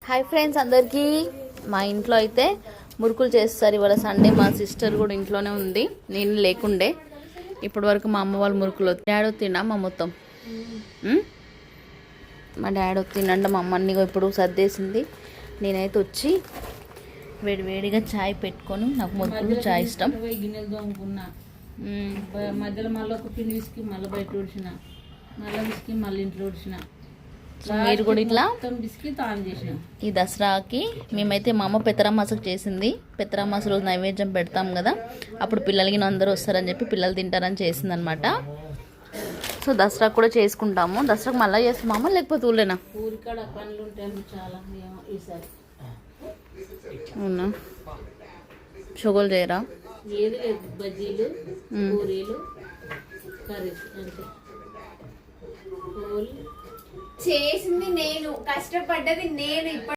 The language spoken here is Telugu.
హాయ్ ఫ్రెండ్స్ అందరికీ. మా ఇంట్లో అయితే మురుకులు చేస్తారు ఇవాళ సండే. మా సిస్టర్ కూడా ఇంట్లోనే ఉంది, నేను లేకుండే. ఇప్పటి వరకు మా అమ్మ వాళ్ళు మురుకులు డాడీ తిన్నా మా మొత్తం మా డాడీ తినండి. మా అమ్మని ఇప్పుడు సర్దేసింది. నేనైతే వచ్చి వేడివేడిగా చాయ్ పెట్టుకొని, నాకు మురుకులు చాయ్ ఇష్టం. గిన్నెలు తోముకున్నా, మధ్యలో మళ్ళీ ఒక పిండి విసికి మళ్ళీ బయట ఉడిచిన, మళ్ళీ విసికి మళ్ళీ ఇంట్లో ఉడిచిన. మీరు కూడా ఇట్లా బిస్కి తాను చేసిన. ఈ దసరాకి మేమైతే మా అమ్మ పెత్తరమాసకు చేసింది. పెత్తరమాస రోజు నైవేద్యం పెడతాం కదా, అప్పుడు పిల్లలకి అందరూ వస్తారని చెప్పి పిల్లలు తింటారని చేసింది అనమాట. సో దసరాకు కూడా చేసుకుంటాము. దసరాకు మళ్ళీ చేస్తామా లేకపోతే ఊళ్ళేనా? ఊరికాడ పనులు ఉంటాయి చాలా ఈసారి. అవునా, షుగర్లు చేయరా? ఏది లేదు, బజ్జీలు పూరీలు కర్రీస్ అంతే. చేసింది నేను, కష్టపడ్డది నేను.